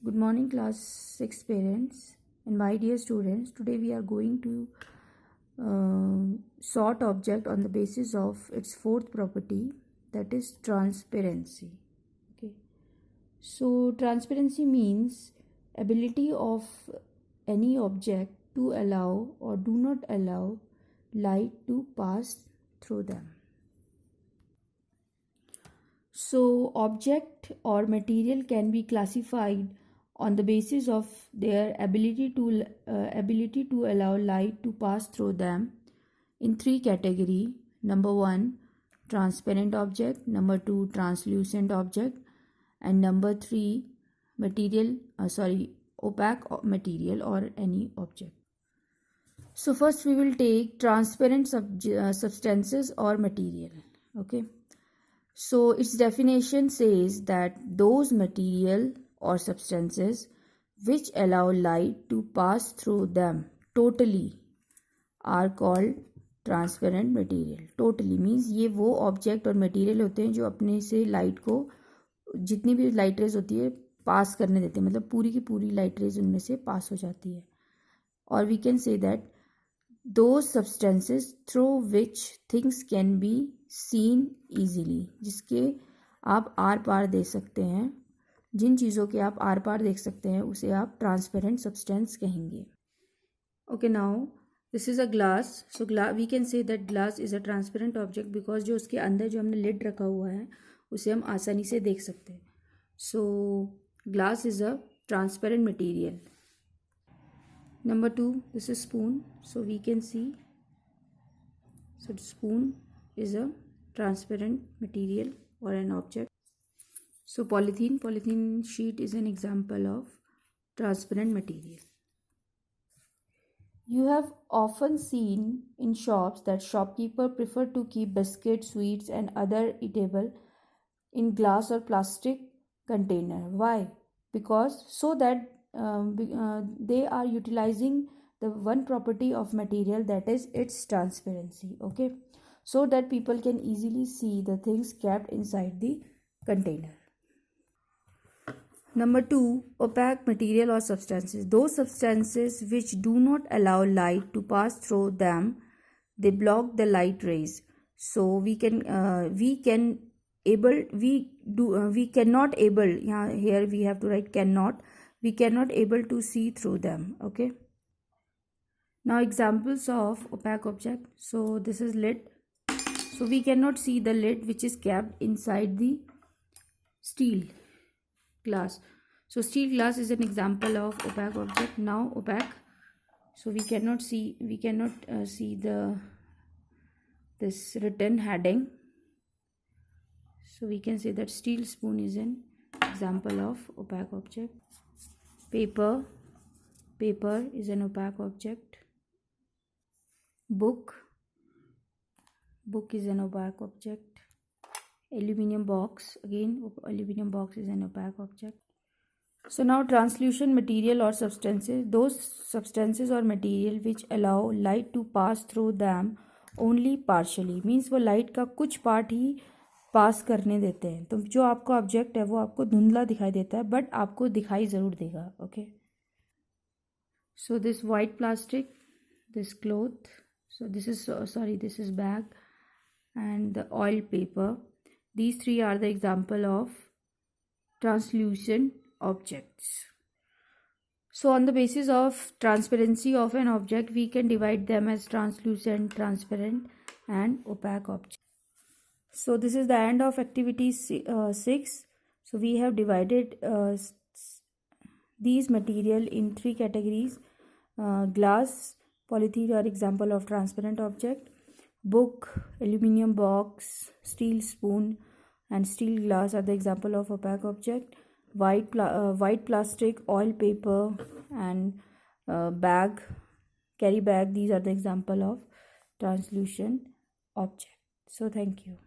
Good morning, class 6 parents and my dear students. Today we are going to sort object on the basis of its fourth property, that is transparency. Okay, so transparency means ability of any object to allow or do not allow light to pass through them. So object or material can be classified on the basis of their ability to allow light to pass through them in three categories. Number 1, transparent object. Number 2, translucent object. And number 3, opaque material or any object. So first we will take transparent substances or material. Okay. So its definition says that those material or substances which allow light to pass through them totally are called transparent material. Totally means ये वो object और material होते हैं जो अपने से light को जितनी भी light rays होती है pass करने देते हैं, मतलब पूरी की पूरी light rays उनमें से pass हो जाती है. और we can say that those substances through which things can be seen easily, जिसके आप आर पार देख सकते हैं, जिन चीज़ों के आप आर पार देख सकते हैं उसे आप ट्रांसपेरेंट सब्सटेंस कहेंगे. Okay, now this is a glass. So we can say that glass is a transparent object because जो उसके अंदर जो हमने लिड रखा हुआ है उसे हम आसानी से देख सकते हैं. So glass is a transparent material. Number 2, this is spoon. So we can see, so spoon is a transparent material or an object. So polythene sheet is an example of transparent material. You have often seen in shops that shopkeepers prefer to keep biscuits, sweets and other eatable in glass or plastic container. Why? Because so that they are utilizing the one property of material, that is its transparency. Okay, so that people can easily see the things kept inside the container. Number 2, opaque material or substances. Those substances which do not allow light to pass through them, they block the light rays. So we cannot able, here we have to write cannot, we cannot able to see through them. Okay, now examples of opaque object. So this is lid. So we cannot see the lid which is kept inside the steel glass. So steel glass is an example of opaque object. Now opaque, so we cannot see this written heading. So we can say that steel spoon is an example of opaque object. Paper is an opaque object. Book is an opaque object. Aluminium box, again aluminium box is an opaque object. So now translucent material or substances. Those substances or material which allow light to pass through them only partially, means वो light का कुछ part ही पास करने देते हैं. तो जो आपका object है वो आपको धुंधला दिखाई देता है, बट आपको दिखाई ज़रूर देगा. Okay, so this white plastic, this cloth, so this is bag and the oil paper. These three are the example of translucent objects. So on the basis of transparency of an object, we can divide them as translucent, transparent and opaque objects. So this is the end of activity 6. So we have divided these material in three categories. Glass, polythene are example of transparent object. Book, aluminium box, steel spoon and steel glass are the example of opaque object. White plastic, oil paper and bag, carry bag, these are the example of translucent object. So thank you.